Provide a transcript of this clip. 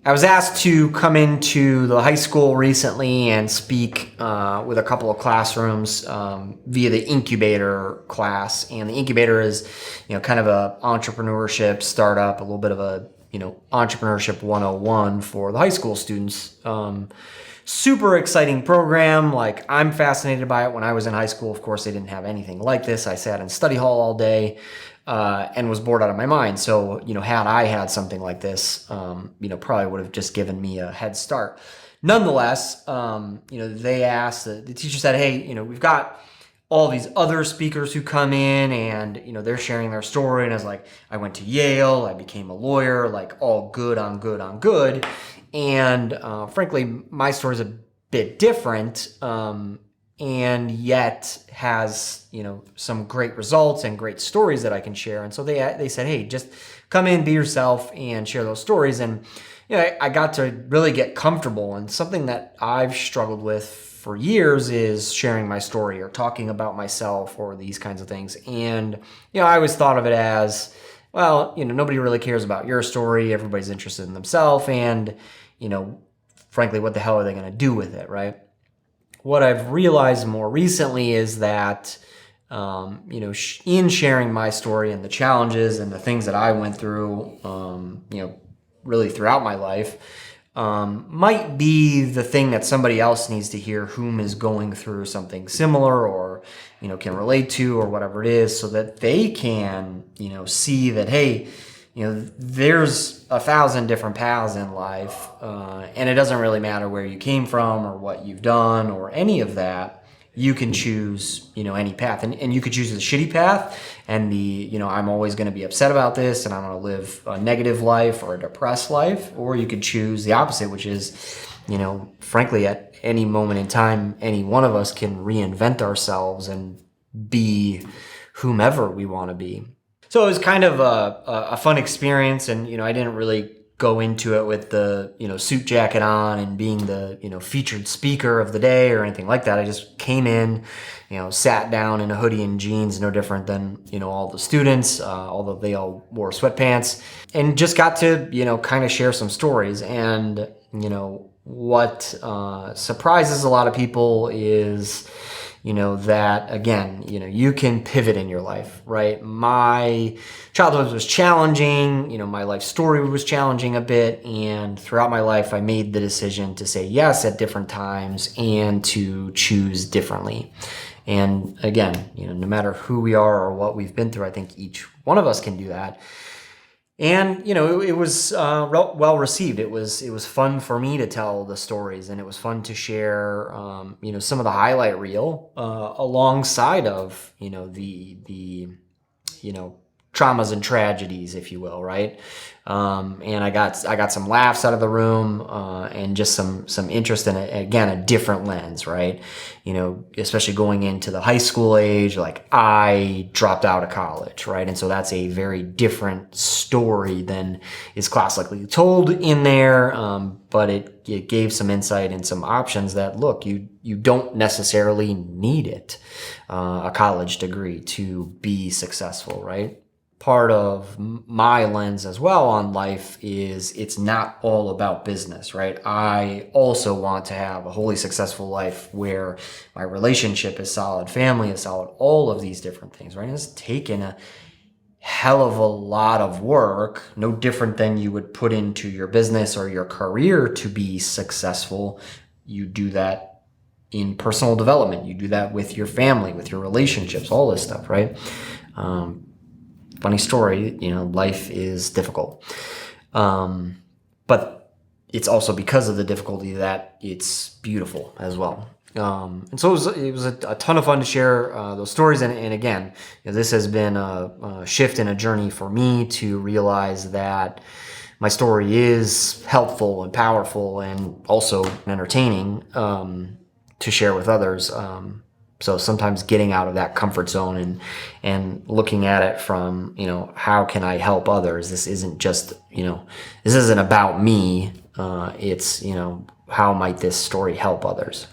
I was asked to come into the high school recently and speak with a couple of classrooms via the incubator class. And the incubator is, kind of a entrepreneurship startup, a little bit of a, entrepreneurship 101 for the high school students. Super exciting program. Like, I'm fascinated by it. When I was in high school, of course, they didn't have anything like this. I sat in study hall all day. And was bored out of my mind. So, had I had something like this, probably would have just given me a head start. Nonetheless, they asked, the teacher said, hey, we've got all these other speakers who come in and, they're sharing their story. And I was like, I went to Yale, I became a lawyer, like all good on good on good. And frankly, my story is a bit different. And yet has, some great results and great stories that I can share. And so they said, hey, just come in, be yourself and share those stories. And, I got to really get comfortable. And something that I've struggled with for years is sharing my story or talking about myself or these kinds of things. And, I always thought of it as, well, nobody really cares about your story. Everybody's interested in themselves. And, frankly, what the hell are they going to do with it, right? What I've realized more recently is that, in sharing my story and the challenges and the things that I went through, really throughout my life, might be the thing that somebody else needs to hear whom is going through something similar or, can relate to or whatever it is, so that they can, see that, hey, there's 1,000 different paths in life, and it doesn't really matter where you came from or what you've done or any of that. You can choose, any path, and you could choose the shitty path and the, I'm always going to be upset about this and I'm going to live a negative life or a depressed life, or you could choose the opposite, which is, frankly, at any moment in time, any one of us can reinvent ourselves and be whomever we want to be. So it was kind of a fun experience, and I didn't really go into it with the suit jacket on and being the featured speaker of the day or anything like that. I just came in, sat down in a hoodie and jeans, no different than all the students, although they all wore sweatpants, and just got to kind of share some stories. And what surprises a lot of people is that, again, you can pivot in your life, right? My childhood was challenging, my life story was challenging a bit. And throughout my life, I made the decision to say yes at different times and to choose differently. And again, no matter who we are or what we've been through, I think each one of us can do that. And, it was well received. It was fun for me to tell the stories, and it was fun to share, some of the highlight reel alongside of, the traumas and tragedies, if you will, right? And I got some laughs out of the room, and just some interest in a different lens, right? Especially going into the high school age, like I dropped out of college, right? And so that's a very different story than is classically told in there. But it gave some insight and some options that, look, you don't necessarily need it, a college degree to be successful, right? Part of my lens as well on life is it's not all about business, right? I also want to have a wholly successful life where my relationship is solid, family is solid, all of these different things, right? And it's taken a hell of a lot of work, no different than you would put into your business or your career to be successful. You do that in personal development. You do that with your family, with your relationships, all this stuff, right? Funny story, life is difficult. But it's also because of the difficulty that it's beautiful as well. And so it was a ton of fun to share those stories. And again, this has been a shift in a journey for me to realize that my story is helpful and powerful and also entertaining to share with others. So sometimes getting out of that comfort zone and looking at it from, how can I help others? This isn't just, this isn't about me. It's, how might this story help others?